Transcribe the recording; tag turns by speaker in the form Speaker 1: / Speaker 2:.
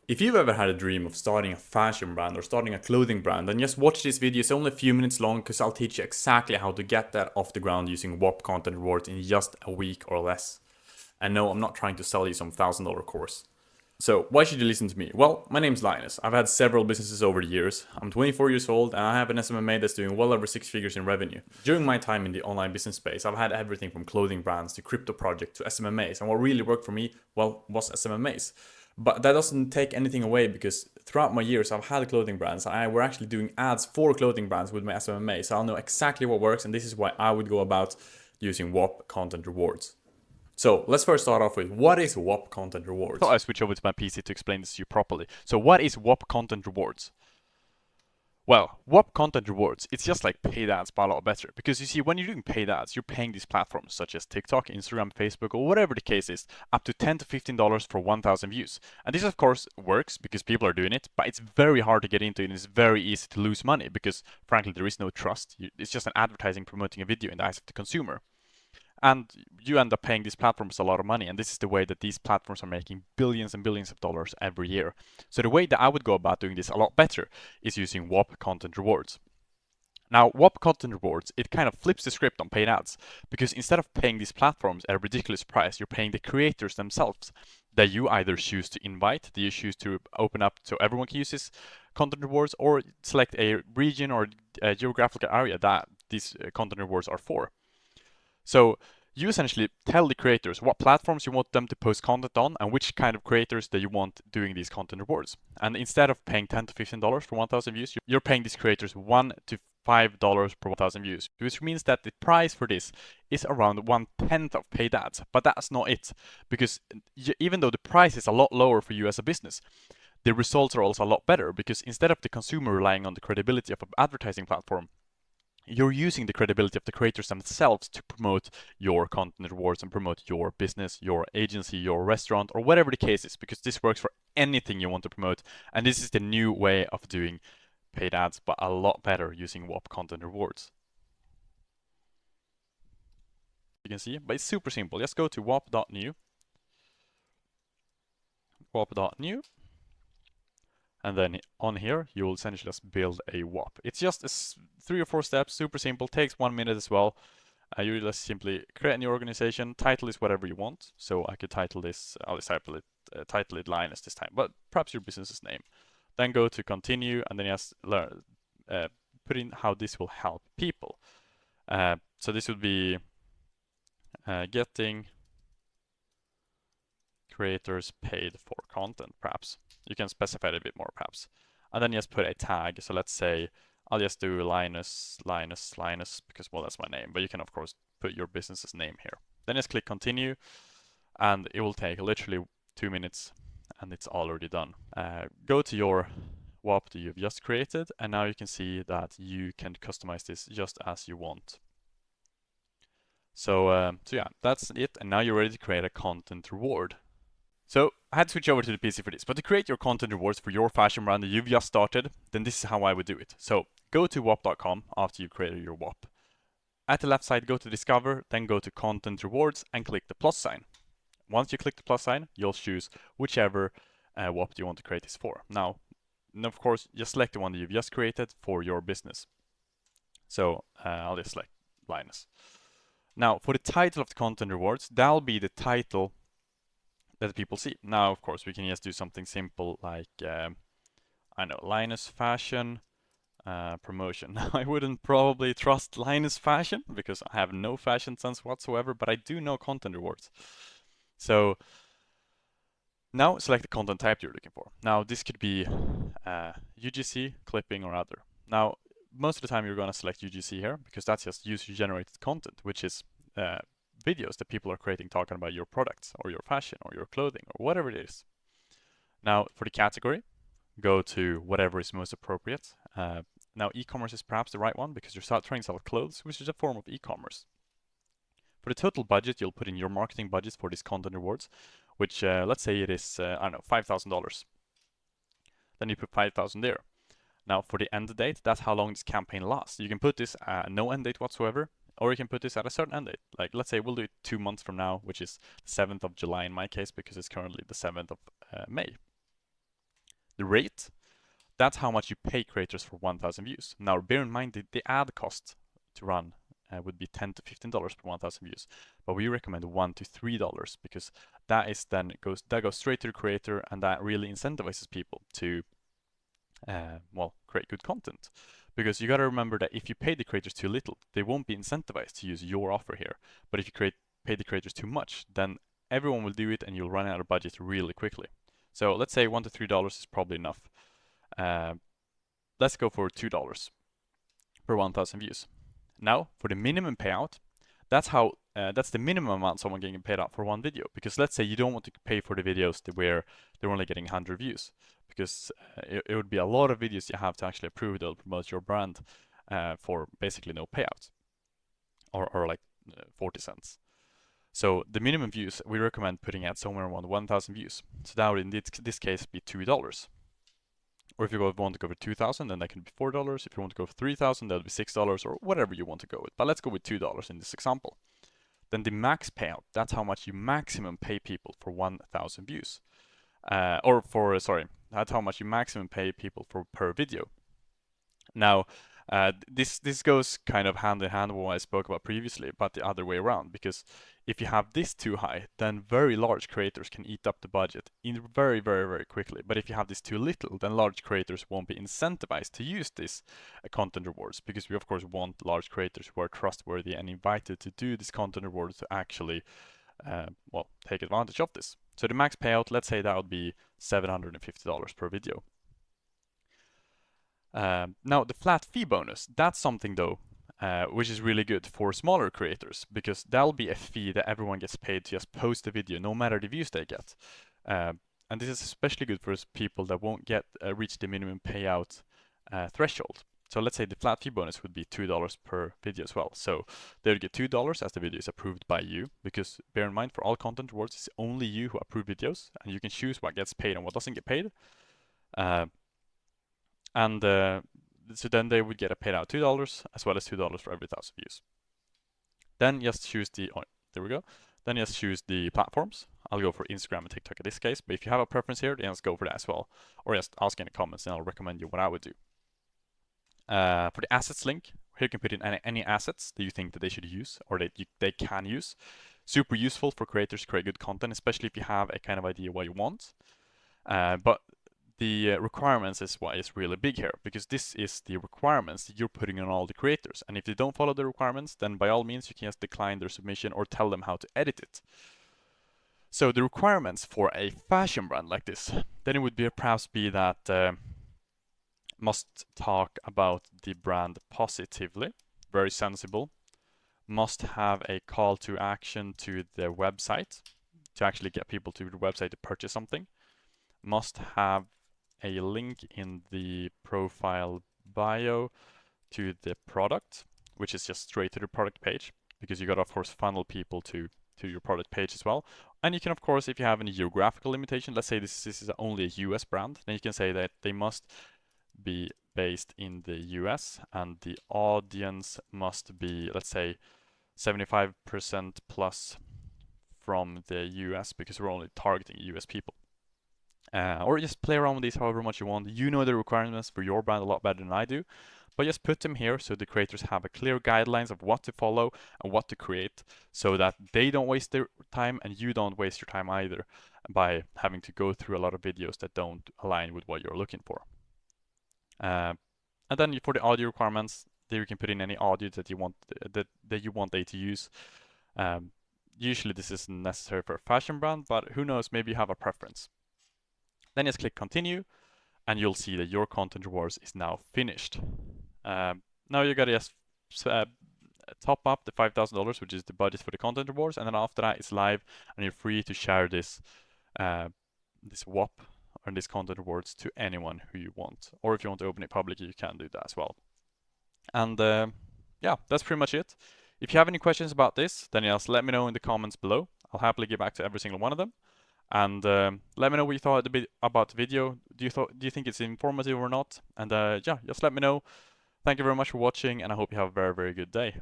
Speaker 1: If you've ever had a dream of starting a fashion brand or starting a clothing brand, then just watch this video. It's only a few minutes long because I'll teach you exactly how to get that off the ground using Whop Content Rewards in just a week or less. And no, I'm not trying to sell you some $1,000 course. So why should you listen to me? Well, my name's Linus. I've had several businesses over the years. I'm 24 years old and I have an SMMA that's doing well over 6 figures in revenue. During my time in the online business space, I've had everything from clothing brands to crypto projects to SMMAs. And what really worked for me, well, was SMMAs. But that doesn't take anything away because throughout my years, I've had clothing brands. I were actually doing ads for clothing brands with my SMMA. So I'll know exactly what works. And this is why I would go about using Whop Content Rewards. So let's first start off with what is Whop Content Rewards?
Speaker 2: Thought I'd switch over to my PC to explain this to you properly. So what is Whop Content Rewards? Well, Whop Content Rewards, it's just like paid ads, but a lot better. Because you see, when you're doing paid ads, you're paying these platforms such as TikTok, Instagram, Facebook, or whatever the case is, up to $10 to $15 for 1,000 views. And this, of course, works because people are doing it, but it's very hard to get into it and it's very easy to lose money because, frankly, there is no trust. It's just an advertising promoting a video in the eyes of the consumer. And you end up paying these platforms a lot of money. And this is the way that these platforms are making billions and billions of dollars every year. So the way that I would go about doing this a lot better is using Whop Content Rewards. Now, Whop Content Rewards, it kind of flips the script on paid ads because instead of paying these platforms at a ridiculous price, you're paying the creators themselves that you either choose to invite, that you choose to open up so everyone can use this content rewards, or select a region or a geographical area that these content rewards are for. So you essentially tell the creators what platforms you want them to post content on and which kind of creators that you want doing these content rewards. And instead of paying $10 to $15 for 1,000 views, you're paying these creators $1 to $5 per 1,000 views, which means that the price for this is around 1/10 of paid ads. But that's not it, because even though the price is a lot lower for you as a business, the results are also a lot better because instead of the consumer relying on the credibility of an advertising platform, you're using the credibility of the creators themselves to promote your content rewards and promote your business, your agency, your restaurant, or whatever the case is, because this works for anything you want to promote. And this is the new way of doing paid ads, but a lot better using Whop Content Rewards. You can see, but it's super simple. Just go to whop.new, whop.new, and then on here, you will essentially just build a Whop. It's just 3 or 4 steps, super simple, takes 1 minute as well. You just simply create a new organization, title is whatever you want. So I could title this, I'll just title it Linus this time, but perhaps your business's name. Then go to continue, and then just put in how this will help people. So this would be getting creators paid for content, perhaps. You can specify it a bit more, perhaps. And then just put a tag. So let's say I'll just do Linus, because, well, that's my name. But you can, of course, put your business's name here. Then just click continue, and it will take literally 2 minutes, and it's already done. Go to your Whop that you've just created, and now you can see that you can customize this just as you want. So yeah, that's it. And now you're ready to create a content reward. So I had to switch over to the PC for this, but to create your content rewards for your fashion brand that you've just started, then this is how I would do it. So go to whop.com after you've created your Whop. At the left side, go to discover, then go to content rewards and click the plus sign. Once you click the plus sign, you'll choose whichever Whop you want to create this for. Now, of course, just select the one that you've just created for your business. So I'll just select Linus. Now, for the title of the content rewards, that'll be the title that people see. Now, of course, we can just do something simple like, I know, Linus Fashion promotion. Now, I wouldn't probably trust Linus Fashion because I have no fashion sense whatsoever, but I do know content rewards. So now select the content type you're looking for. Now, this could be UGC, clipping, or other. Now, most of the time you're going to select UGC here because that's just user-generated content, which is videos that people are creating talking about your products or your fashion or your clothing or whatever it is. Now, for the category, go to whatever is most appropriate. Now, e-commerce is perhaps the right one because you're trying to sell clothes, which is a form of e-commerce. For the total budget, you'll put in your marketing budget for these content rewards, which let's say it is, I don't know, $5,000. Then you put 5,000 there. Now, for the end date, that's how long this campaign lasts. You can put this no end date whatsoever, or you can put this at a certain end date. Like, let's say we'll do it 2 months from now, which is the 7th of July in my case, because it's currently the 7th of May. The rate, that's how much you pay creators for 1,000 views. Now, bear in mind that the ad cost to run would be $10 to $15 per 1,000 views, but we recommend $1 to $3 because that is then goes straight to the creator, and that really incentivizes people to create good content. Because you got to remember that if you pay the creators too little, they won't be incentivized to use your offer here. But if you pay the creators too much, then everyone will do it and you'll run out of budget really quickly. So let's say $1 to $3 is probably enough. Let's go for $2 per 1,000 views. Now, for the minimum payout, that's the minimum amount someone getting paid out for one video. Because let's say you don't want to pay for the videos where they're only getting 100 views, because it would be a lot of videos you have to actually approve to promote your brand for basically no payout, or like 40 cents. So the minimum views, we recommend putting at somewhere around 1,000 views. So that would in this case be $2. Or if you want to go for 2,000, then that can be $4. If you want to go for 3,000, that'll be $6, or whatever you want to go with. But let's go with $2 in this example. Then the max payout, that's how much you maximum pay people for 1,000 views. That's how much you maximum pay people for per video. Now, this goes kind of hand in hand with what I spoke about previously, but the other way around, because if you have this too high, then very large creators can eat up the budget very, very, very quickly. But if you have this too little, then large creators won't be incentivized to use this content rewards, because we of course want large creators who are trustworthy and invited to do this content rewards to actually take advantage of this. So the max payout, let's say that would be $750 per video. Now the flat fee bonus, that's something though which is really good for smaller creators, because that'll be a fee that everyone gets paid to just post a video no matter the views they get. And this is especially good for people that won't reach the minimum payout threshold. So let's say the flat fee bonus would be $2 per video as well. So they would get $2 as the video is approved by you, because bear in mind, for all content rewards, it's only you who approve videos, and you can choose what gets paid and what doesn't get paid. So then they would get a paid out $2 as well as $2 for every 1,000 views. Then just choose Then just choose the platforms. I'll go for Instagram and TikTok in this case, but if you have a preference here, then just go for that as well. Or just ask in the comments and I'll recommend you what I would do. For the assets link, here you can put in any assets that you think that they should use or that they can use. Super useful for creators to create good content, especially if you have a kind of idea what you want. But the requirements is what is really big here, because this is the requirements that you're putting on all the creators. And if they don't follow the requirements, then by all means you can just decline their submission or tell them how to edit it. So the requirements for a fashion brand like this, then it would perhaps be that must talk about the brand positively, very sensible, must have a call to action to their website to actually get people to the website to purchase something, must have a link in the profile bio to the product, which is just straight to the product page, because you got to of course funnel people to your product page as well. And you can of course, if you have any geographical limitation, let's say this is only a US brand, then you can say that they must be based in the US and the audience must be, let's say, 75% plus from the US, because we're only targeting US people. Or just play around with these however much you want. You know the requirements for your brand a lot better than I do, but just put them here so the creators have a clear guidelines of what to follow and what to create, so that they don't waste their time and you don't waste your time either by having to go through a lot of videos that don't align with what you're looking for. And then for the audio requirements, there you can put in any audio that you want that you want they to use. Usually this isn't necessary for a fashion brand, but who knows, maybe you have a preference. Then just click continue, and you'll see that your content rewards is now finished. Now you gotta just top up the $5,000, which is the budget for the content rewards, and then after that it's live, and you're free to share this Whop or this content rewards to anyone who you want. Or if you want to open it publicly, you can do that as well. And yeah, that's pretty much it. If you have any questions about this, then just let me know in the comments below. I'll happily get back to every single one of them. And let me know what you thought about the video. Do you think it's informative or not? And yeah, just let me know. Thank you very much for watching, and I hope you have a very, very good day.